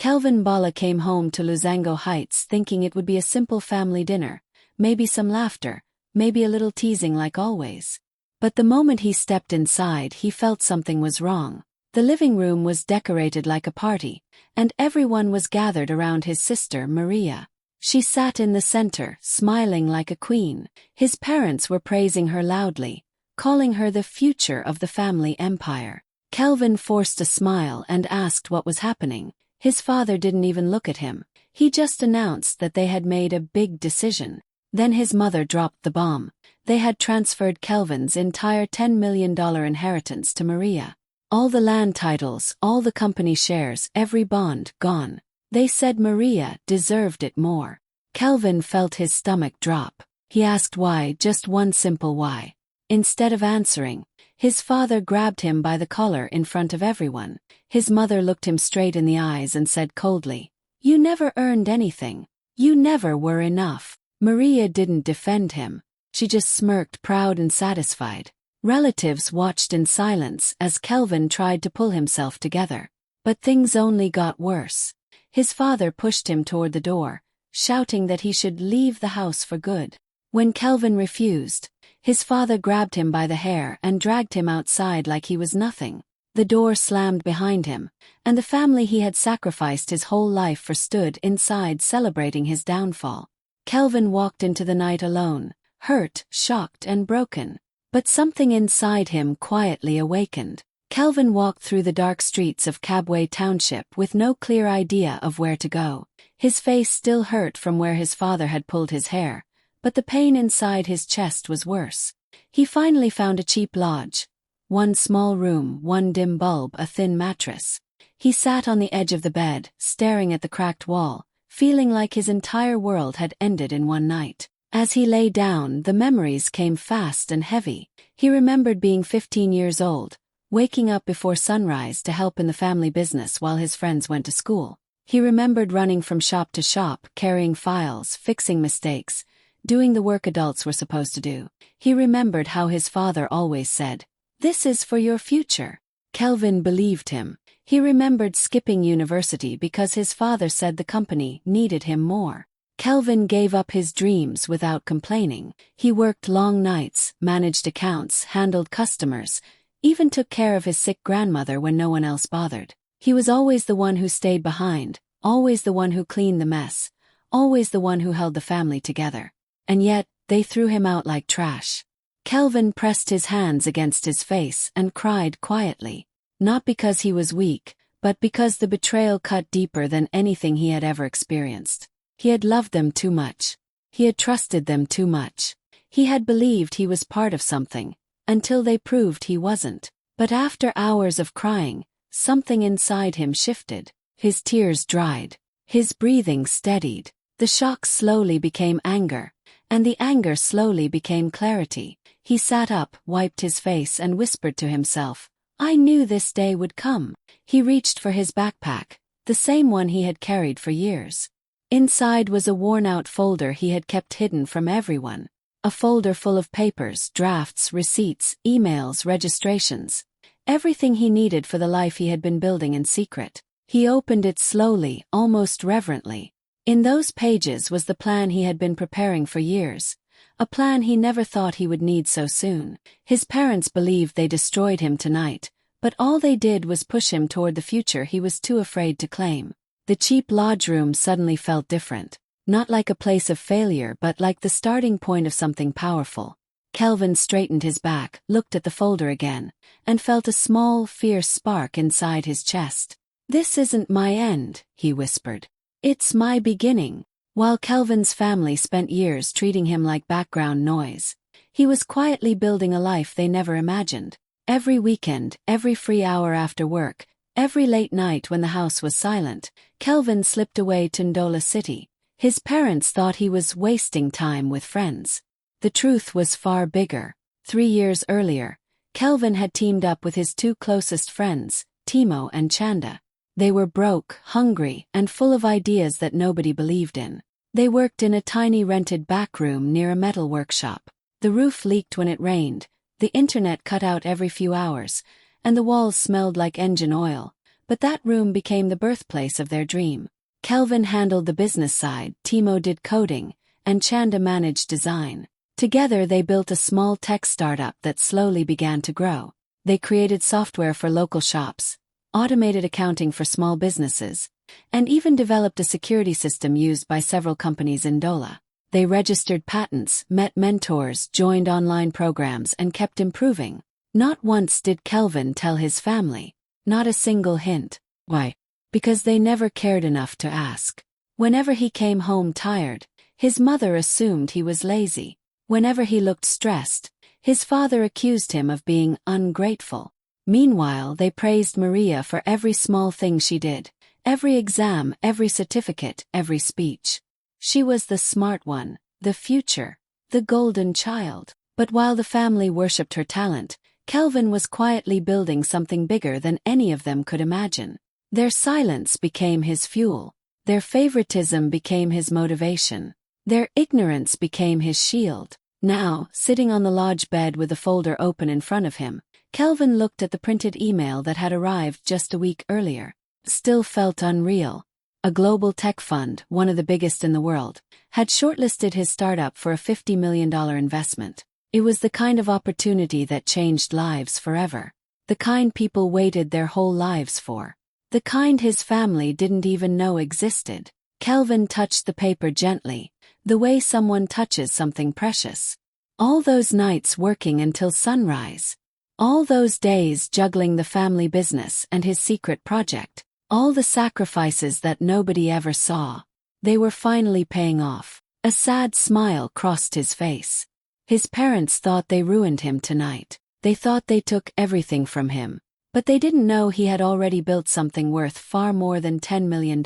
Kelvin Bala came home to Luzango Heights thinking it would be a simple family dinner, maybe some laughter, maybe a little teasing like always. But the moment he stepped inside, he felt something was wrong. The living room was decorated like a party, and everyone was gathered around his sister, Maria. She sat in the center, smiling like a queen. His parents were praising her loudly, calling her the future of the family empire. Kelvin forced a smile and asked what was happening. His father didn't even look at him. He just announced that they had made a big decision. Then his mother dropped the bomb. They had transferred Kelvin's entire $10 million inheritance to Maria. All the land titles, all the company shares, every bond, gone. They said Maria deserved it more. Kelvin felt his stomach drop. He asked why, just one simple why. Instead of answering, his father grabbed him by the collar in front of everyone. His mother looked him straight in the eyes and said coldly, "You never earned anything. You never were enough." Maria didn't defend him. She just smirked, proud and satisfied. Relatives watched in silence as Kelvin tried to pull himself together. But things only got worse. His father pushed him toward the door, shouting that he should leave the house for good. When Kelvin refused, his father grabbed him by the hair and dragged him outside like he was nothing. The door slammed behind him, and the family he had sacrificed his whole life for stood inside celebrating his downfall. Kelvin walked into the night alone, hurt, shocked and broken. But something inside him quietly awakened. Kelvin walked through the dark streets of Cabway Township with no clear idea of where to go. His face still hurt from where his father had pulled his hair, but the pain inside his chest was worse. He finally found a cheap lodge. One small room, one dim bulb, a thin mattress. He sat on the edge of the bed, staring at the cracked wall, feeling like his entire world had ended in one night. As he lay down, the memories came fast and heavy. He remembered being 15 years old, waking up before sunrise to help in the family business while his friends went to school. He remembered running from shop to shop, carrying files, fixing mistakes, doing the work adults were supposed to do. He remembered how his father always said, "This is for your future." Kelvin believed him. He remembered skipping university because his father said the company needed him more. Kelvin gave up his dreams without complaining. He worked long nights, managed accounts, handled customers, even took care of his sick grandmother when no one else bothered. He was always the one who stayed behind, always the one who cleaned the mess, always the one who held the family together. And yet, they threw him out like trash. Kelvin pressed his hands against his face and cried quietly. Not because he was weak, but because the betrayal cut deeper than anything he had ever experienced. He had loved them too much. He had trusted them too much. He had believed he was part of something, until they proved he wasn't. But after hours of crying, something inside him shifted. His tears dried. His breathing steadied. The shock slowly became anger, and the anger slowly became clarity. He sat up, wiped his face and whispered to himself, "I knew this day would come." He reached for his backpack, the same one he had carried for years. Inside was a worn-out folder he had kept hidden from everyone. A folder full of papers, drafts, receipts, emails, registrations. Everything he needed for the life he had been building in secret. He opened it slowly, almost reverently. In those pages was the plan he had been preparing for years. A plan he never thought he would need so soon. His parents believed they destroyed him tonight, but all they did was push him toward the future he was too afraid to claim. The cheap lodge room suddenly felt different. Not like a place of failure but like the starting point of something powerful. Kelvin straightened his back, looked at the folder again, and felt a small, fierce spark inside his chest. "This isn't my end," he whispered. "It's my beginning." While Kelvin's family spent years treating him like background noise, he was quietly building a life they never imagined. Every weekend, every free hour after work, every late night when the house was silent, Kelvin slipped away to Ndola City. His parents thought he was wasting time with friends. The truth was far bigger. 3 years earlier, Kelvin had teamed up with his two closest friends, Timo and Chanda. They were broke, hungry, and full of ideas that nobody believed in. They worked in a tiny rented back room near a metal workshop. The roof leaked when it rained, the internet cut out every few hours, and the walls smelled like engine oil. But that room became the birthplace of their dream. Kelvin handled the business side, Timo did coding, and Chanda managed design. Together they built a small tech startup that slowly began to grow. They created software for local shops, automated accounting for small businesses, and even developed a security system used by several companies in Dola. They registered patents, met mentors, joined online programs, and kept improving. Not once did Kelvin tell his family. Not a single hint. Why? Because they never cared enough to ask. Whenever he came home tired, his mother assumed he was lazy. Whenever he looked stressed, his father accused him of being ungrateful. Meanwhile, they praised Maria for every small thing she did, every exam, every certificate, every speech. She was the smart one, the future, the golden child. But while the family worshipped her talent, Kelvin was quietly building something bigger than any of them could imagine. Their silence became his fuel. Their favoritism became his motivation. Their ignorance became his shield. Now, sitting on the lodge bed with the folder open in front of him, Kelvin looked at the printed email that had arrived just a week earlier. Still felt unreal. A global tech fund, one of the biggest in the world, had shortlisted his startup for a $50 million investment. It was the kind of opportunity that changed lives forever. The kind people waited their whole lives for. The kind his family didn't even know existed. Kelvin touched the paper gently, the way someone touches something precious. All those nights working until sunrise. All those days juggling the family business and his secret project. All the sacrifices that nobody ever saw. They were finally paying off. A sad smile crossed his face. His parents thought they ruined him tonight. They thought they took everything from him. But they didn't know he had already built something worth far more than $10 million.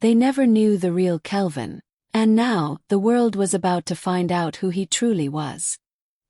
They never knew the real Kelvin. And now, the world was about to find out who he truly was.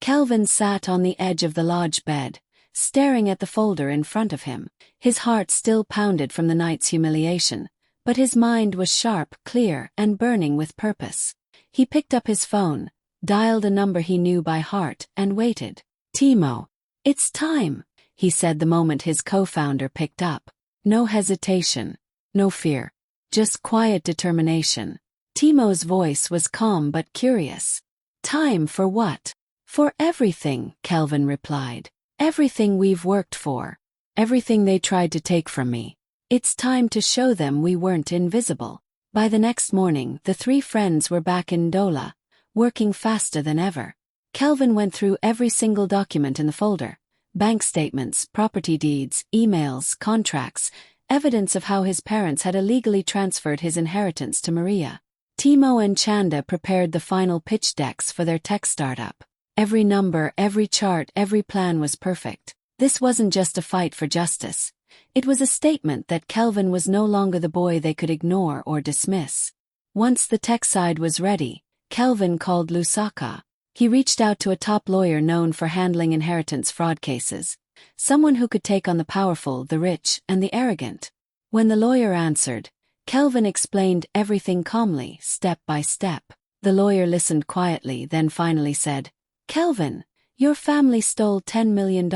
Kelvin sat on the edge of the lodge bed, staring at the folder in front of him. His heart still pounded from the night's humiliation, but his mind was sharp, clear, and burning with purpose. He picked up his phone, dialed a number he knew by heart, and waited. "Timo, it's time," he said the moment his co-founder picked up. No hesitation, no fear, just quiet determination. Timo's voice was calm but curious. "Time for what?" "For everything," Kelvin replied. "Everything we've worked for. Everything they tried to take from me. It's time to show them we weren't invisible." By the next morning, the three friends were back in Dola, working faster than ever. Kelvin went through every single document in the folder. Bank statements, property deeds, emails, contracts, evidence of how his parents had illegally transferred his inheritance to Maria. Timo and Chanda prepared the final pitch decks for their tech startup. Every number, every chart, every plan was perfect. This wasn't just a fight for justice. It was a statement that Kelvin was no longer the boy they could ignore or dismiss. Once the tech side was ready, Kelvin called Lusaka. He reached out to a top lawyer known for handling inheritance fraud cases, someone who could take on the powerful, the rich, and the arrogant. When the lawyer answered, Kelvin explained everything calmly, step by step. The lawyer listened quietly, then finally said, "Kelvin, your family stole $10 million.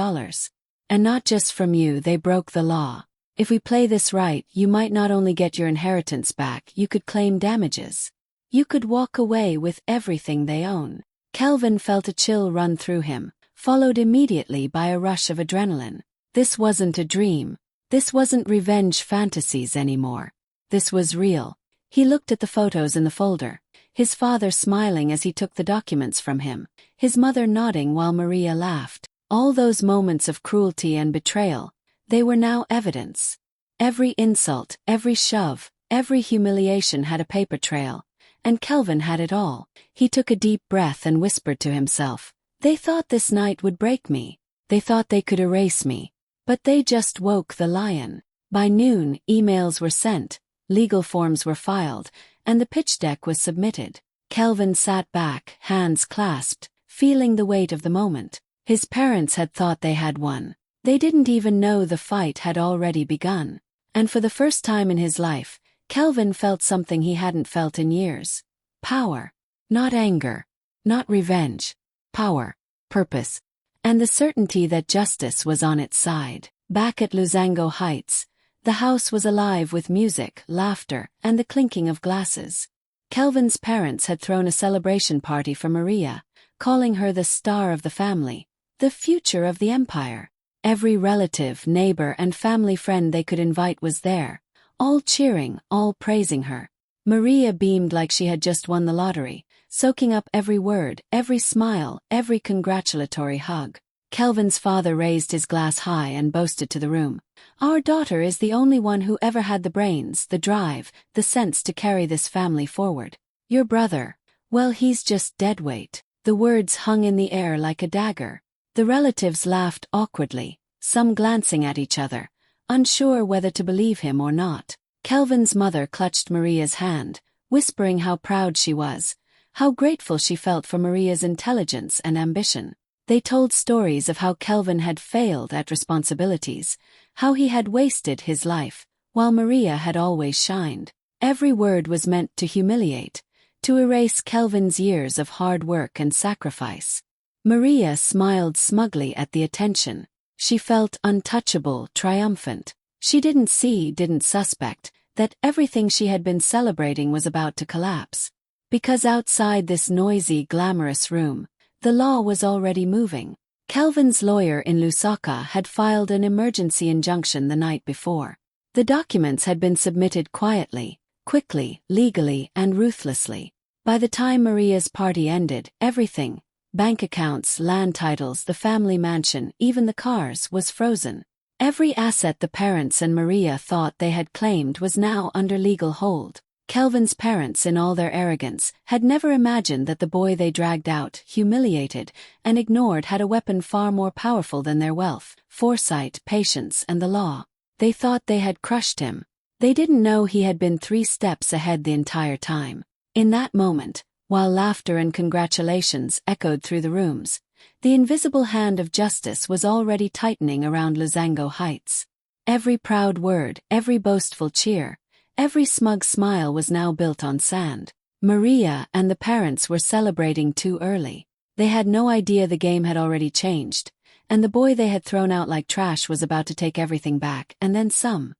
And not just from you, they broke the law. If we play this right, you might not only get your inheritance back, you could claim damages. You could walk away with everything they own." Kelvin felt a chill run through him, followed immediately by a rush of adrenaline. This wasn't a dream. This wasn't revenge fantasies anymore. This was real. He looked at the photos in the folder, his father smiling as he took the documents from him, his mother nodding while Maria laughed. All those moments of cruelty and betrayal, they were now evidence. Every insult, every shove, every humiliation had a paper trail, and Kelvin had it all. He took a deep breath and whispered to himself, "They thought this night would break me. They thought they could erase me. But they just woke the lion." By noon, emails were sent, legal forms were filed, and the pitch deck was submitted. Kelvin sat back, hands clasped, feeling the weight of the moment. His parents had thought they had won. They didn't even know the fight had already begun. And for the first time in his life, Kelvin felt something he hadn't felt in years. Power. Not anger. Not revenge. Power. Purpose. And the certainty that justice was on its side. Back at Luzango Heights, The house was alive with music, laughter, and the clinking of glasses. Kelvin's parents had thrown a celebration party for Maria, calling her the star of the family, the future of the empire. Every relative, neighbor, and family friend they could invite was there, all cheering, all praising her. Maria beamed like she had just won the lottery, soaking up every word, every smile, every congratulatory hug. Kelvin's father raised his glass high and boasted to the room, "Our daughter is the only one who ever had the brains, the drive, the sense to carry this family forward. Your brother, well, he's just dead weight." The words hung in the air like a dagger. The relatives laughed awkwardly, some glancing at each other, unsure whether to believe him or not. Kelvin's mother clutched Maria's hand, whispering how proud she was, how grateful she felt for Maria's intelligence and ambition. They told stories of how Kelvin had failed at responsibilities, how he had wasted his life, while Maria had always shined. Every word was meant to humiliate, to erase Kelvin's years of hard work and sacrifice. Maria smiled smugly at the attention. She felt untouchable, triumphant. She didn't suspect, that everything she had been celebrating was about to collapse. Because outside this noisy, glamorous room, the law was already moving. Kelvin's lawyer in Lusaka had filed an emergency injunction the night before. The documents had been submitted quietly, quickly, legally, and ruthlessly. By the time Maria's party ended, everything, bank accounts, land titles, the family mansion, even the cars, was frozen. Every asset the parents and Maria thought they had claimed was now under legal hold. Kelvin's parents, in all their arrogance, had never imagined that the boy they dragged out, humiliated, and ignored had a weapon far more powerful than their wealth, foresight, patience, and the law. They thought they had crushed him. They didn't know he had been 3 steps ahead the entire time. In that moment, while laughter and congratulations echoed through the rooms, the invisible hand of justice was already tightening around Lusango Heights. Every proud word, every boastful cheer, every smug smile was now built on sand. Maria and the parents were celebrating too early. They had no idea the game had already changed, and the boy they had thrown out like trash was about to take everything back, and then some.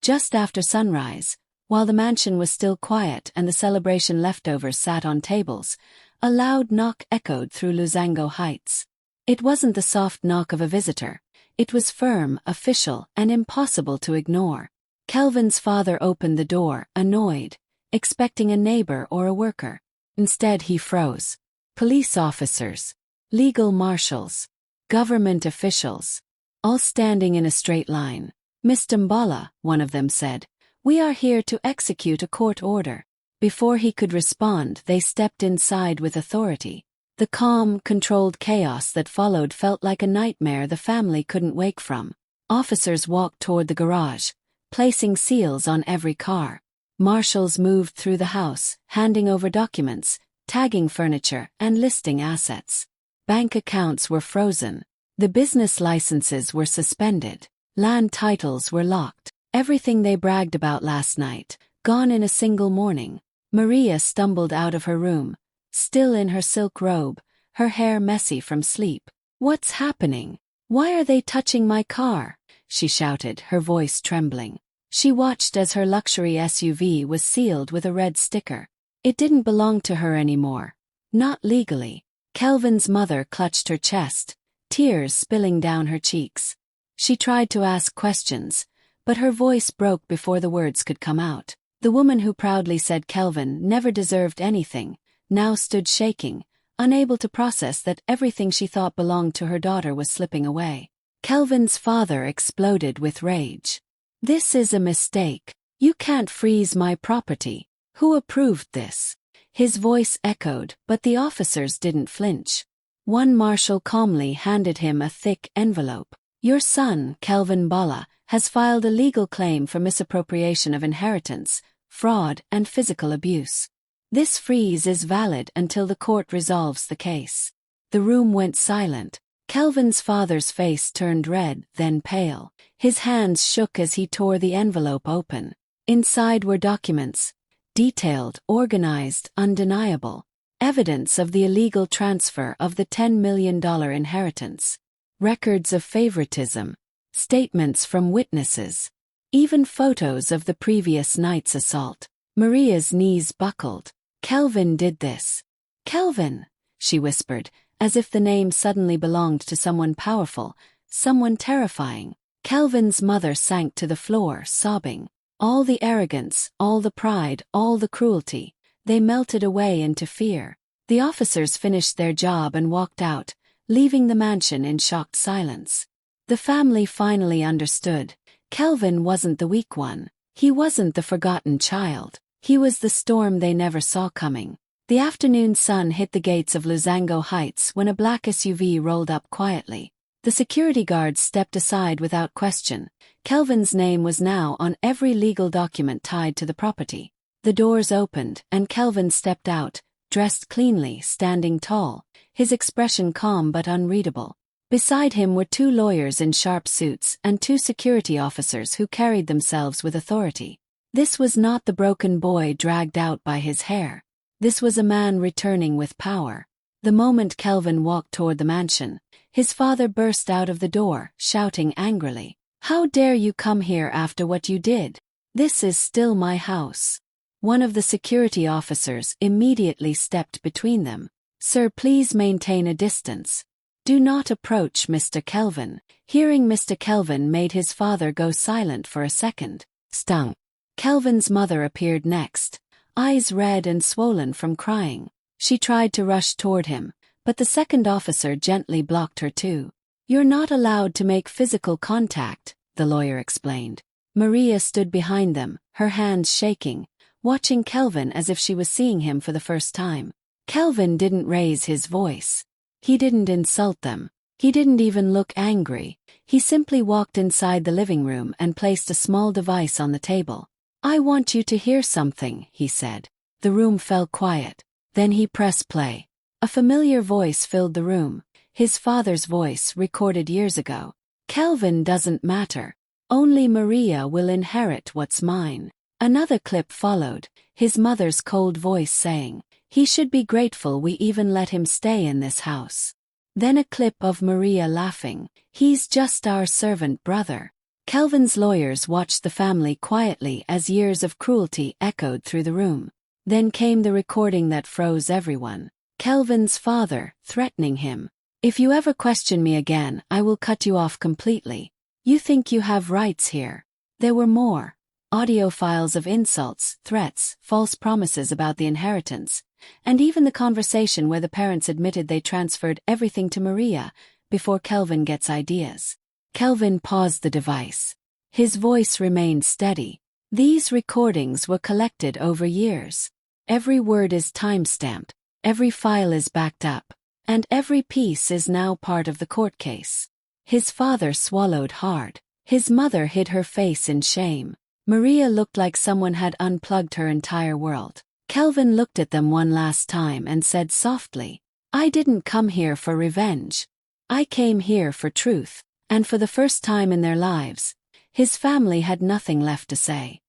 Just after sunrise, while the mansion was still quiet and the celebration leftovers sat on tables, a loud knock echoed through Lusango Heights. It wasn't the soft knock of a visitor. It was firm, official, and impossible to ignore. Kelvin's father opened the door, annoyed, expecting a neighbor or a worker. Instead he froze. Police officers, legal marshals, government officials, all standing in a straight line. "Mr. Mbala," one of them said, "we are here to execute a court order." Before he could respond, they stepped inside with authority. The calm, controlled chaos that followed felt like a nightmare the family couldn't wake from. Officers walked toward the garage, placing seals on every car. Marshals moved through the house, handing over documents, tagging furniture, and listing assets. Bank accounts were frozen. The business licenses were suspended. Land titles were locked. Everything they bragged about last night, gone in a single morning. Maria stumbled out of her room, still in her silk robe, her hair messy from sleep. "What's happening? Why are they touching my car?" she shouted, her voice trembling. She watched as her luxury SUV was sealed with a red sticker. It didn't belong to her anymore. Not legally. Kelvin's mother clutched her chest, tears spilling down her cheeks. She tried to ask questions, but her voice broke before the words could come out. The woman who proudly said Kelvin never deserved anything, now stood shaking, unable to process that everything she thought belonged to her daughter was slipping away. Kelvin's father exploded with rage. "This is a mistake. You can't freeze my property. Who approved this?" His voice echoed, but the officers didn't flinch. One marshal calmly handed him a thick envelope. "Your son, Kelvin Bala, has filed a legal claim for misappropriation of inheritance, fraud, and physical abuse. This freeze is valid until the court resolves the case." The room went silent. Kelvin's father's face turned red, then pale. His hands shook as he tore the envelope open. Inside were documents, detailed, organized, undeniable. Evidence of the illegal transfer of the $10 million inheritance. Records of favoritism. Statements from witnesses. even photos of the previous night's assault. Maria's knees buckled. Kelvin did this. Kelvin, she whispered, as if the name suddenly belonged to someone powerful, someone terrifying. Kelvin's mother sank to the floor, sobbing. All the arrogance, all the pride, all the cruelty, they melted away into fear. The officers finished their job and walked out, leaving the mansion in shocked silence. The family finally understood. Kelvin wasn't the weak one. He wasn't the forgotten child. He was the storm they never saw coming. The afternoon sun hit the gates of Lusango Heights when a black SUV rolled up quietly. The security guards stepped aside without question. Kelvin's name was now on every legal document tied to the property. The doors opened, and Kelvin stepped out, dressed cleanly, standing tall, his expression calm but unreadable. Beside him were 2 lawyers in sharp suits and 2 security officers who carried themselves with authority. This was not the broken boy dragged out by his hair. This was a man returning with power. The moment Kelvin walked toward the mansion, his father burst out of the door, shouting angrily, "How dare you come here after what you did? This is still my house." One of the security officers immediately stepped between them. "Sir, please maintain a distance. Do not approach Mr. Kelvin." Hearing Mr. Kelvin made his father go silent for a second. Stung. Kelvin's mother appeared next, eyes red and swollen from crying. She tried to rush toward him, but the second officer gently blocked her too. "You're not allowed to make physical contact," the lawyer explained. Maria stood behind them, her hands shaking, watching Kelvin as if she was seeing him for the first time. Kelvin didn't raise his voice. He didn't insult them. He didn't even look angry. He simply walked inside the living room and placed a small device on the table. "I want you to hear something," he said. The room fell quiet. Then he pressed play. A familiar voice filled the room, his father's voice recorded years ago. "Kelvin doesn't matter. Only Maria will inherit what's mine." Another clip followed, his mother's cold voice saying, "He should be grateful we even let him stay in this house." Then a clip of Maria laughing, "He's just our servant brother." Kelvin's lawyers watched the family quietly as years of cruelty echoed through the room. Then came the recording that froze everyone. Kelvin's father, threatening him, "If you ever question me again, I will cut you off completely. You think you have rights here." There were more. Audio files of insults, threats, false promises about the inheritance, and even the conversation where the parents admitted they transferred everything to Maria before Kelvin gets ideas. Kelvin paused the device. His voice remained steady. These recordings were collected over years. Every word is time-stamped, every file is backed up, and every piece is now part of the court case. His father swallowed hard. His mother hid her face in shame. Maria looked like someone had unplugged her entire world. Kelvin looked at them one last time and said softly, "I didn't come here for revenge. I came here for truth." And for the first time in their lives, his family had nothing left to say.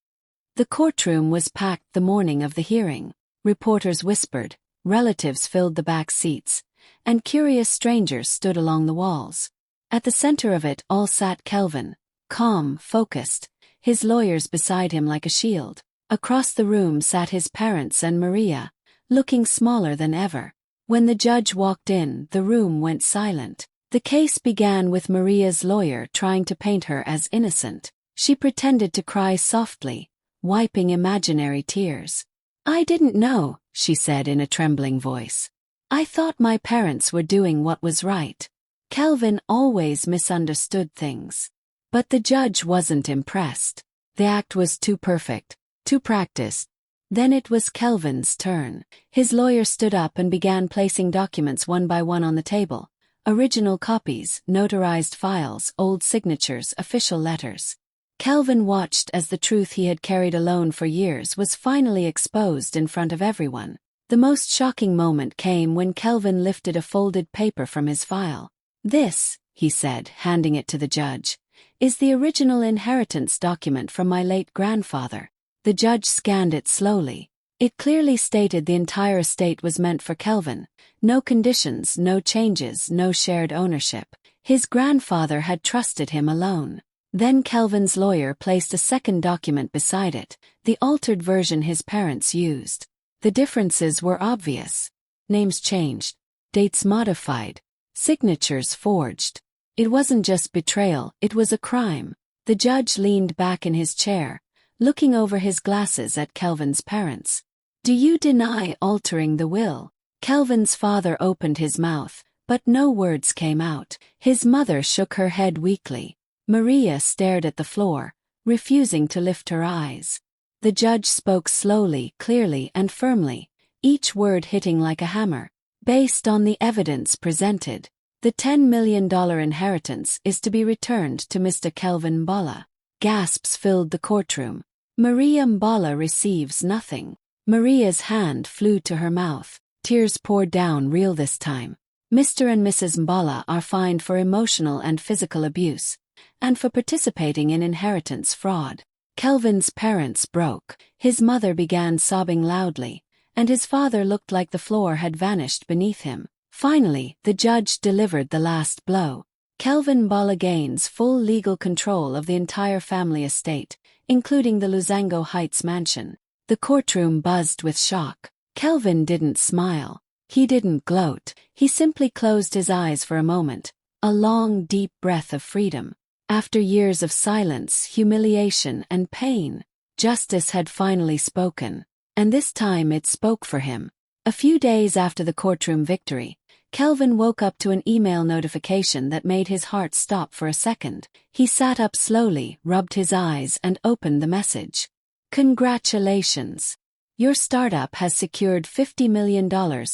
The courtroom was packed the morning of the hearing. Reporters whispered, relatives filled the back seats, and curious strangers stood along the walls. At the center of it all sat Kelvin, calm, focused, his lawyers beside him like a shield. Across the room sat his parents and Maria, looking smaller than ever. When the judge walked in, the room went silent. The case began with Maria's lawyer trying to paint her as innocent. She pretended to cry softly, wiping imaginary tears. "I didn't know," she said in a trembling voice. "I thought my parents were doing what was right." Kelvin always misunderstood things. But the judge wasn't impressed. The act was too perfect, too practiced. Then it was Kelvin's turn. His lawyer stood up and began placing documents one by one on the table. Original copies, notarized files, old signatures, official letters. Kelvin watched as the truth he had carried alone for years was finally exposed in front of everyone. The most shocking moment came when Kelvin lifted a folded paper from his file. "This," he said, handing it to the judge, "is the original inheritance document from my late grandfather." The judge scanned it slowly. It clearly stated the entire estate was meant for Kelvin. No conditions, no changes, no shared ownership. His grandfather had trusted him alone. Then Kelvin's lawyer placed a second document beside it, the altered version his parents used. The differences were obvious. Names changed, dates modified, signatures forged. It wasn't just betrayal, it was a crime. The judge leaned back in his chair, looking over his glasses at Kelvin's parents. "Do you deny altering the will?" Kelvin's father opened his mouth, but no words came out. His mother shook her head weakly. Maria stared at the floor, refusing to lift her eyes. The judge spoke slowly, clearly, and firmly, each word hitting like a hammer. "Based on the evidence presented, the $10 million inheritance is to be returned to Mr. Kelvin Mbala." Gasps filled the courtroom. "Maria Mbala receives nothing." Maria's hand flew to her mouth. Tears poured down real this time. "Mr. and Mrs. Mbala are fined for emotional and physical abuse, and for participating in inheritance fraud." Kelvin's parents broke. His mother began sobbing loudly, and his father looked like the floor had vanished beneath him. Finally, the judge delivered the last blow. Kelvin Mbala gains full legal control of the entire family estate, including the Lusango Heights mansion. The courtroom buzzed with shock. Kelvin didn't smile. He didn't gloat. He simply closed his eyes for a moment, a long, deep breath of freedom. After years of silence, humiliation, and pain, justice had finally spoken. And this time it spoke for him. A few days after the courtroom victory, Kelvin woke up to an email notification that made his heart stop for a second. He sat up slowly, rubbed his eyes, and opened the message. "Congratulations. Your startup has secured $50 million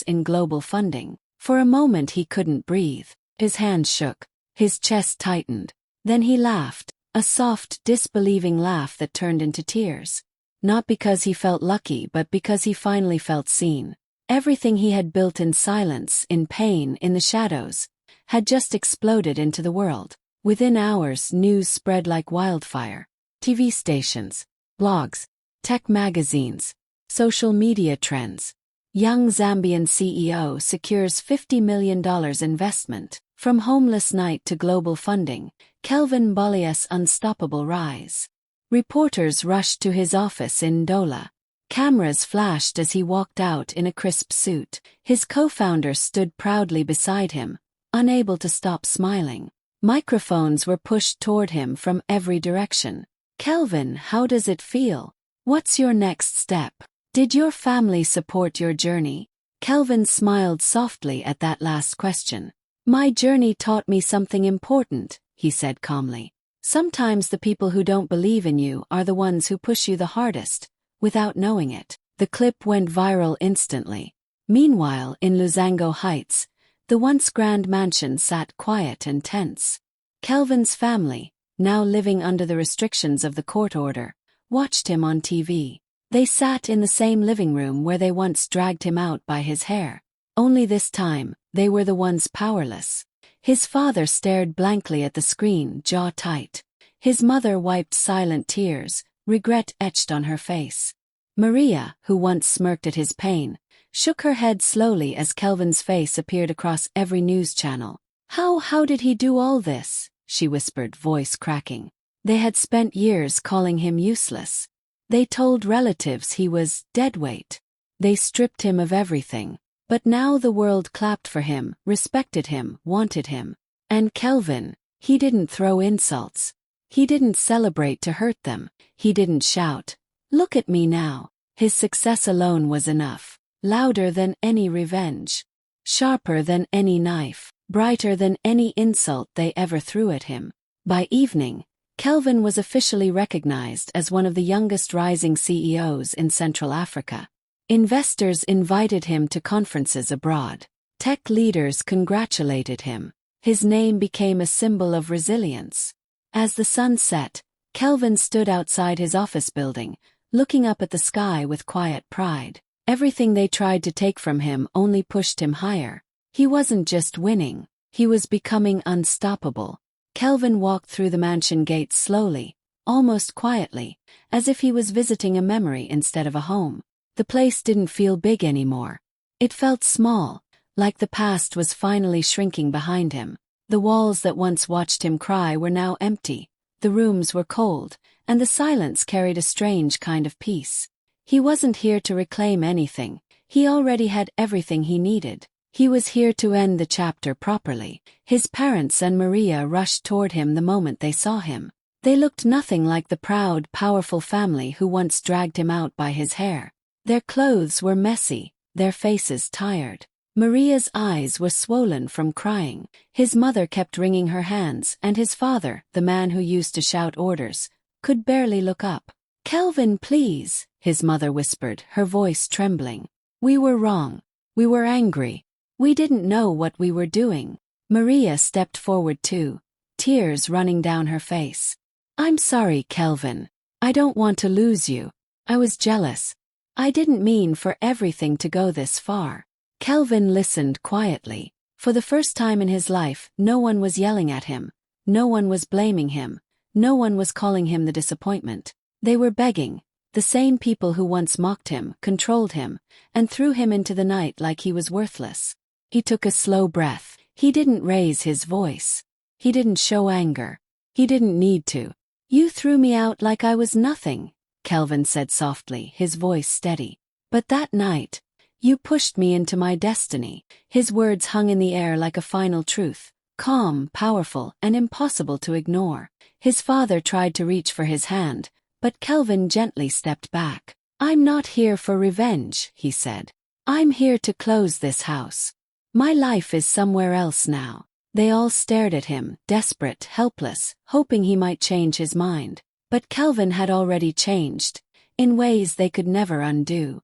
in global funding." For a moment he couldn't breathe. His hands shook. His chest tightened. Then he laughed, a soft, disbelieving laugh that turned into tears. Not because he felt lucky, but because he finally felt seen. Everything he had built in silence, in pain, in the shadows, had just exploded into the world. Within hours, news spread like wildfire. TV stations, blogs, tech magazines, social media trends. Young Zambian CEO secures $50 million investment. From homeless night to global funding, Kelvin Mbala's unstoppable rise. Reporters rushed to his office in Ndola. Cameras flashed as he walked out in a crisp suit. His co-founder stood proudly beside him, unable to stop smiling. Microphones were pushed toward him from every direction. "Kelvin, how does it feel? What's your next step? Did your family support your journey?" Kelvin smiled softly at that last question. "My journey taught me something important," he said calmly. "Sometimes the people who don't believe in you are the ones who push you the hardest, without knowing it." The clip went viral instantly. Meanwhile, in Lusango Heights, the once grand mansion sat quiet and tense. Kelvin's family, now living under the restrictions of the court order, watched him on TV. They sat in the same living room where they once dragged him out by his hair. Only this time, they were the ones powerless. His father stared blankly at the screen, jaw tight. His mother wiped silent tears, regret etched on her face. Maria, who once smirked at his pain, shook her head slowly as Kelvin's face appeared across every news channel. How did he do all this?" she whispered, voice cracking. They had spent years calling him useless. They told relatives he was deadweight. They stripped him of everything. But now the world clapped for him, respected him, wanted him. And Kelvin, he didn't throw insults. He didn't celebrate to hurt them. He didn't shout, "Look at me now." His success alone was enough. Louder than any revenge. Sharper than any knife. Brighter than any insult they ever threw at him. By evening, Kelvin was officially recognized as one of the youngest rising CEOs in Central Africa. Investors invited him to conferences abroad. Tech leaders congratulated him. His name became a symbol of resilience. As the sun set, Kelvin stood outside his office building, looking up at the sky with quiet pride. Everything they tried to take from him only pushed him higher. He wasn't just winning, he was becoming unstoppable. Kelvin walked through the mansion gates slowly, almost quietly, as if he was visiting a memory instead of a home. The place didn't feel big anymore. It felt small, like the past was finally shrinking behind him. The walls that once watched him cry were now empty, the rooms were cold, and the silence carried a strange kind of peace. He wasn't here to reclaim anything, he already had everything he needed. He was here to end the chapter properly. His parents and Maria rushed toward him the moment they saw him. They looked nothing like the proud, powerful family who once dragged him out by his hair. Their clothes were messy, their faces tired. Maria's eyes were swollen from crying. His mother kept wringing her hands, and his father, the man who used to shout orders, could barely look up. "Kelvin, please," his mother whispered, her voice trembling. "We were wrong. We were angry. We didn't know what we were doing." Maria stepped forward too, tears running down her face. "I'm sorry, Kelvin. I don't want to lose you. I was jealous. I didn't mean for everything to go this far." Kelvin listened quietly. For the first time in his life, no one was yelling at him. No one was blaming him. No one was calling him the disappointment. They were begging. The same people who once mocked him, controlled him, and threw him into the night like he was worthless. He took a slow breath. He didn't raise his voice. He didn't show anger. He didn't need to. "You threw me out like I was nothing," Kelvin said softly, his voice steady. "But that night, you pushed me into my destiny." His words hung in the air like a final truth, calm, powerful, and impossible to ignore. His father tried to reach for his hand, but Kelvin gently stepped back. "I'm not here for revenge," he said. "I'm here to close this house. My life is somewhere else now." They all stared at him, desperate, helpless, hoping he might change his mind. But Kelvin had already changed, in ways they could never undo.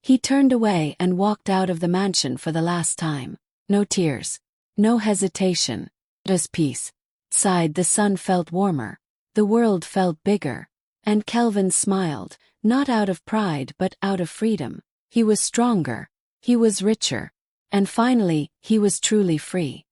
He turned away and walked out of the mansion for the last time. No tears. No hesitation. Just peace. Outside the sun felt warmer. The world felt bigger. And Kelvin smiled, not out of pride but out of freedom. He was stronger. He was richer. And finally, he was truly free.